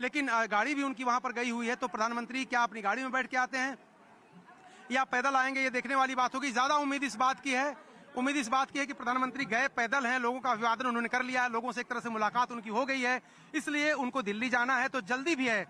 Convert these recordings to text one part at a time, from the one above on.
लेकिन गाड़ी भी उनकी वहां पर गई हुई है। तो प्रधानमंत्री क्या अपनी गाड़ी में बैठ के आते हैं या पैदल आएंगे, ये देखने वाली बात होगी। ज्यादा उम्मीद इस बात की है कि प्रधानमंत्री गए पैदल हैं, लोगों का अभिवादन उन्होंने कर लिया है, लोगों से एक तरह से मुलाकात उनकी हो गई है, इसलिए उनको दिल्ली जाना है। तो जल्दी भी है।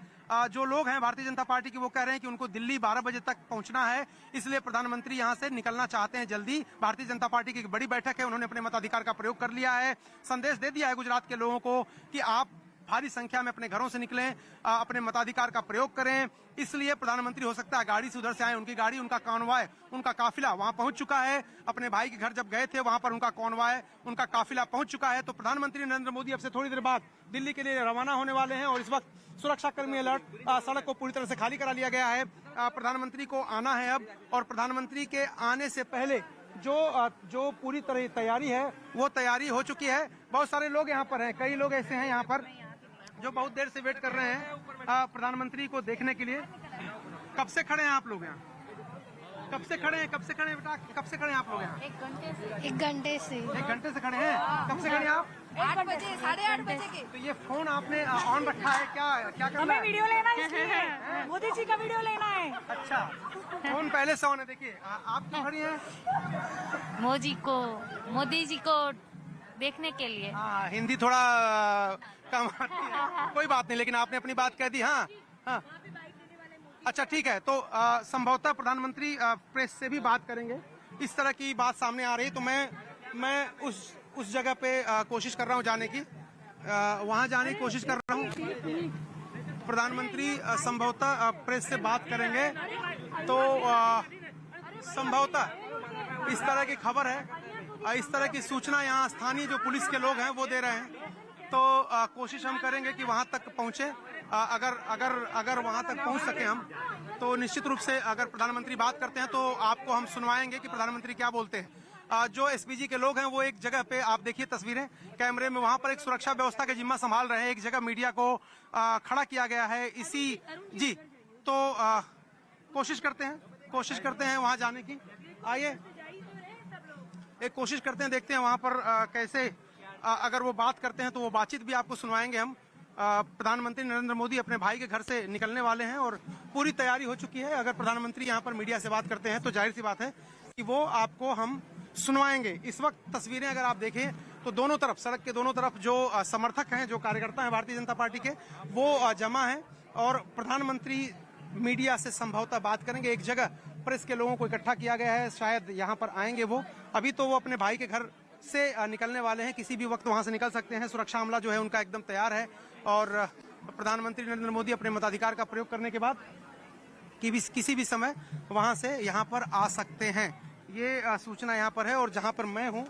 जो लोग हैं भारतीय जनता पार्टी के, वो कह रहे हैं कि उनको दिल्ली 12 बजे तक पहुंचना है, इसलिए प्रधानमंत्री यहां से निकलना चाहते हैं जल्दी। भारतीय जनता पार्टी की एक बड़ी बैठक है, उन्होंने अपने मताधिकार का प्रयोग कर लिया है, संदेश दे दिया है गुजरात के लोगों को कि आप भारी संख्या में अपने घरों से निकलें, अपने मताधिकार का प्रयोग करें। इसलिए प्रधानमंत्री हो सकता है गाड़ी से उधर से आए, उनकी गाड़ी, उनका कॉन्वॉय, उनका काफिला वहां पहुंच चुका है। अपने भाई के घर जब गए थे वहां पर उनका कॉन्वॉय, उनका काफिला पहुंच चुका है। तो प्रधानमंत्री नरेंद्र मोदी अब से थोड़ी देर बाद दिल्ली के लिए रवाना होने वाले हैं और इस वक्त सुरक्षाकर्मी अलर्ट, सड़क को पूरी तरह से खाली करा लिया गया है। प्रधानमंत्री को आना है अब, और प्रधानमंत्री के आने से पहले जो पूरी तरह तैयारी है वो तैयारी हो चुकी है। बहुत सारे लोग यहाँ पर हैं, कई लोग ऐसे हैं यहाँ पर जो बहुत देर से वेट कर रहे हैं प्रधानमंत्री को देखने के लिए। कब से खड़े हैं आप लोग यहाँ? कब से खड़े हैं बेटा? कब से खड़े हैं आप लोग यहाँ? एक घंटे से से खड़े हैं। कब से खड़े हैं आप? 8 बजे, 8:30 बजे के। तो ये फोन आपने ऑन रखा है, क्या करना हमें है? वीडियो लेना है, मोदी जी का वीडियो लेना है। अच्छा, फोन पहले से ऑन है। देखिए आप क्यों खड़ी हैं? मोदी जी को देखने के लिए। हाँ, हिंदी थोड़ा कम आती है, कोई बात नहीं, लेकिन आपने अपनी बात कह दी। हाँ हाँ, अच्छा ठीक है। तो संभवतः प्रधानमंत्री प्रेस से भी बात करेंगे, इस तरह की बात सामने आ रही है। तो मैं उस जगह पे कोशिश कर रहा हूँ जाने की, वहाँ जाने की कोशिश कर रहा हूँ। प्रधानमंत्री संभवतः प्रेस से बात करेंगे, तो संभवतः इस तरह की खबर है, इस तरह की सूचना यहाँ स्थानीय जो पुलिस के लोग हैं वो दे रहे हैं। तो कोशिश हम करेंगे कि वहां तक पहुंचे। अगर वहां तक पहुंच सके हम, तो निश्चित रूप से अगर प्रधानमंत्री बात करते हैं तो आपको हम सुनवाएंगे कि प्रधानमंत्री क्या बोलते हैं। जो एसपीजी के लोग हैं वो एक जगह पे, आप देखिए तस्वीरें कैमरे में, वहां पर एक सुरक्षा व्यवस्था के जिम्मा संभाल रहे हैं। एक जगह मीडिया को खड़ा किया गया है इसी जी। तो कोशिश करते हैं वहां जाने की। आइए एक कोशिश करते हैं, देखते हैं वहां पर कैसे अगर वो बात करते हैं तो वो बातचीत भी आपको सुनवाएंगे हम। प्रधानमंत्री नरेंद्र मोदी अपने भाई के घर से निकलने वाले हैं और पूरी तैयारी हो चुकी है। अगर प्रधानमंत्री यहाँ पर मीडिया से बात करते हैं तो जाहिर सी बात है कि वो आपको हम सुनवाएंगे। इस वक्त तस्वीरें अगर आप देखें तो दोनों तरफ, सड़क के दोनों तरफ जो समर्थक हैं, जो कार्यकर्ता हैं भारतीय जनता पार्टी के, वो जमा है और प्रधानमंत्री मीडिया से संभवतः बात करेंगे। एक जगह प्रेस के लोगों को इकट्ठा किया गया है, शायद यहाँ पर आएंगे वो। अभी तो वो अपने भाई के घर से निकलने वाले हैं, किसी भी वक्त वहां से निकल सकते हैं। सुरक्षा अमला जो है उनका एकदम तैयार है और प्रधानमंत्री नरेंद्र मोदी अपने मताधिकार का प्रयोग करने के बाद किसी भी समय वहां से यहाँ पर आ सकते हैं। ये सूचना यहाँ पर है और जहाँ पर मैं हूँ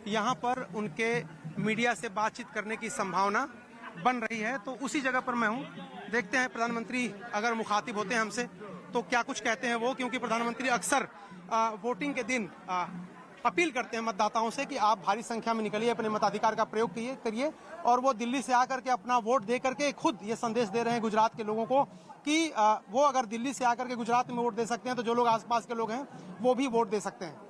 यहाँ पर उनके मीडिया से बातचीत करने की संभावना बन रही है, तो उसी जगह पर मैं हूँ। देखते हैं प्रधानमंत्री अगर मुखातिब होते हैं हमसे तो क्या कुछ कहते हैं वो, क्योंकि प्रधानमंत्री अक्सर वोटिंग के दिन अपील करते हैं मतदाताओं से कि आप भारी संख्या में निकलिए, अपने मताधिकार का प्रयोग करिए। और वो दिल्ली से आकर के अपना वोट दे करके खुद ये संदेश दे रहे हैं गुजरात के लोगों को कि वो अगर दिल्ली से आकर के गुजरात में वोट दे सकते हैं तो जो लोग आसपास के लोग हैं वो भी वोट दे सकते हैं।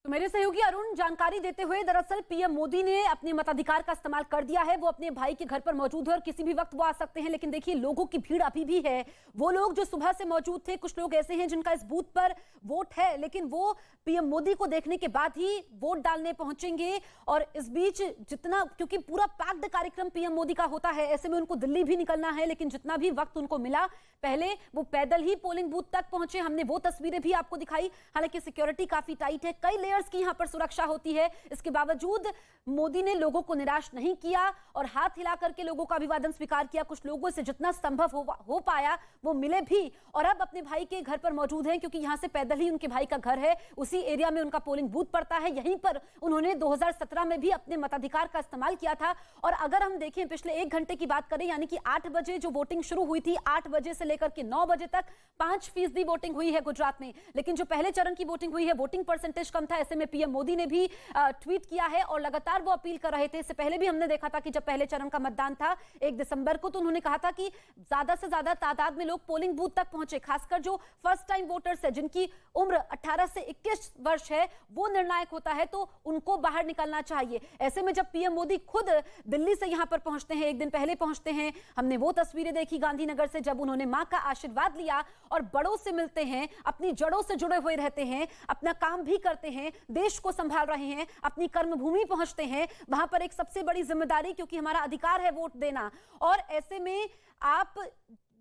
तो मेरे सहयोगी अरुण जानकारी देते हुए, दरअसल पीएम मोदी ने अपने मताधिकार का इस्तेमाल कर दिया है, वो अपने भाई के घर पर मौजूद है और किसी भी वक्त वो आ सकते हैं। लेकिन देखिए लोगों की भीड़ अभी भी है, वो लोग जो सुबह से मौजूद थे, कुछ लोग ऐसे हैं जिनका इस बूथ पर वोट है लेकिन वो पीएम मोदी को देखने के बाद ही वोट डालने पहुंचेंगे। और इस बीच जितना, क्योंकि पूरा पैक्ड कार्यक्रम पीएम मोदी का होता है, ऐसे में उनको दिल्ली भी निकलना है, लेकिन जितना भी वक्त उनको मिला पहले वो पैदल ही पोलिंग बूथ तक पहुंचे। हमने वो तस्वीरें भी आपको दिखाई। हालांकि सिक्योरिटी काफी टाइट है, कई लेयर्स की यहाँ पर सुरक्षा होती है, इसके बावजूद मोदी ने लोगों को निराश नहीं किया और हाथ हिला करके लोगों का अभिवादन स्वीकार किया। कुछ लोगों से जितना संभव हो पाया वो मिले भी और अब अपने भाई के घर पर मौजूद हैं, क्योंकि यहाँ से पैदल ही उनके भाई का घर है, उसी एरिया में उनका पोलिंग बूथ पड़ता है। यहीं पर उन्होंने 2017 में भी अपने मताधिकार का इस्तेमाल किया था। और अगर हम देखें पिछले 1 घंटे की बात करें, यानी कि 8 बजे जो वोटिंग शुरू हुई थी, 8 बजे से लेकर के 9 बजे तक 5% वोटिंग हुई है गुजरात में। लेकिन जो पहले चरण की वोटिंग हुई है, वोटिंग परसेंटेज कम था, ऐसे में पीएम मोदी ने भी ट्वीट किया है और लगातार वो अपील कर रहे थे। इससे पहले भी हमने देखा था कि जब पहले चरण का मतदान था 1 दिसंबर को, तो उन्होंने कहा था कि ज्यादा से ज्यादा तादाद में लोग पोलिंग बूथ तक पहुंचे, खासकर जो फर्स्ट टाइम वोटर्स है जिनकी उम्र 18 से 21 वर्ष है, वो निर्णायक होता है, तो उनको बाहर निकलना चाहिए। ऐसे में जब पीएम मोदी खुद दिल्ली से यहां पर पहुंचते हैं, एक दिन पहले पहुंचते हैं, हमने वो तस्वीरें देखी गांधीनगर से जब उन्होंने मां का आशीर्वाद लिया और बड़ों से मिलते हैं, अपनी जड़ों से जुड़े हुए रहते हैं, अपना काम भी करते हैं, देश को संभाल रहे हैं, अपनी कर्मभूमि पहुंचते हैं, वहां पर एक सबसे बड़ी जिम्मेदारी, क्योंकि हमारा अधिकार है वोट देना, और ऐसे में आप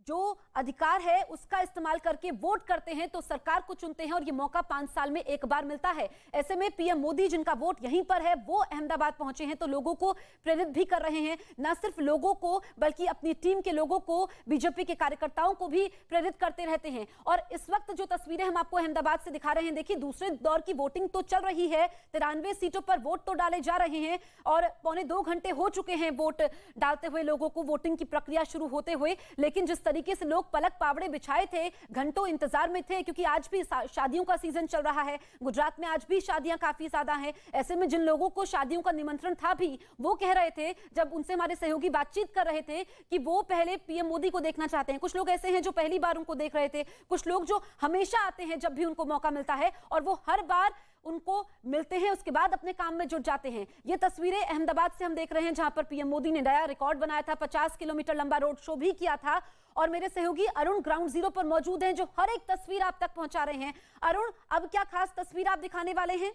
जो अधिकार है उसका इस्तेमाल करके वोट करते हैं तो सरकार को चुनते हैं और ये मौका 5 साल में एक बार मिलता है। ऐसे में पीएम मोदी जिनका वोट यहीं पर है वो अहमदाबाद पहुंचे हैं तो लोगों को प्रेरित भी कर रहे हैं, न सिर्फ लोगों को बल्कि अपनी टीम के लोगों को, बीजेपी के कार्यकर्ताओं को भी प्रेरित करते रहते हैं। और इस वक्त जो तस्वीरें हम आपको अहमदाबाद से दिखा रहे हैं, देखिए दूसरे दौर की वोटिंग तो चल रही है, 93 सीटों पर वोट तो डाले जा रहे हैं और पौने 2 घंटे हो चुके हैं वोट डालते हुए लोगों को, वोटिंग की प्रक्रिया शुरू होते हुए। लेकिन जिस तरीके से लोग पलक पावड़े बिछाए थे, घंटों इंतजार में थे, क्योंकि आज भी शादियों का सीजन चल रहा है, गुजरात में आज भी शादियां काफी ज्यादा हैं। ऐसे में जिन लोगों को शादियों का निमंत्रण था भी, वो कह रहे थे जब उनसे हमारे सहयोगी बातचीत कर रहे थे कि वो पहले पीएम मोदी को देखना चाहते हैं। कुछ लोग ऐसे हैं जो पहली बार उनको देख रहे थे, कुछ लोग जो हमेशा आते हैं जब भी उनको मौका मिलता है और वो हर बार उनको मिलते हैं, उसके बाद अपने काम में जुट जाते हैं। ये तस्वीरें अहमदाबाद से हम देख रहे हैं जहां पर पीएम मोदी ने नया रिकॉर्ड बनाया था, 50 किलोमीटर लंबा रोड शो भी किया था। और मेरे सहयोगी अरुण ग्राउंड जीरो पर मौजूद हैं जो हर एक तस्वीर आप तक पहुंचा रहे हैं। अरुण, अब क्या खास तस्वीर आप दिखाने वाले हैं?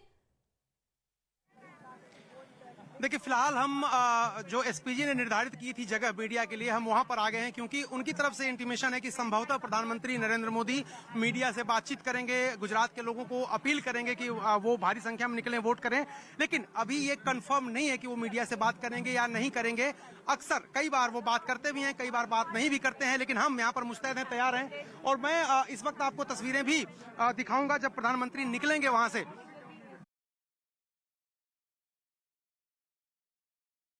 देखिए, फिलहाल हम जो एसपीजी ने निर्धारित की थी जगह मीडिया के लिए, हम वहां पर आ गए हैं क्योंकि उनकी तरफ से इंटीमेशन है कि संभवतः प्रधानमंत्री नरेंद्र मोदी मीडिया से बातचीत करेंगे, गुजरात के लोगों को अपील करेंगे कि वो भारी संख्या में निकलें, वोट करें। लेकिन अभी ये कंफर्म नहीं है कि वो मीडिया से बात करेंगे या नहीं करेंगे। अक्सर कई बार वो बात करते भी हैं, कई बार बात नहीं भी करते हैं, लेकिन हम यहाँ पर मुस्तैद हैं, तैयार हैं। और मैं इस वक्त आपको तस्वीरें भी दिखाऊंगा जब प्रधानमंत्री निकलेंगे वहां से।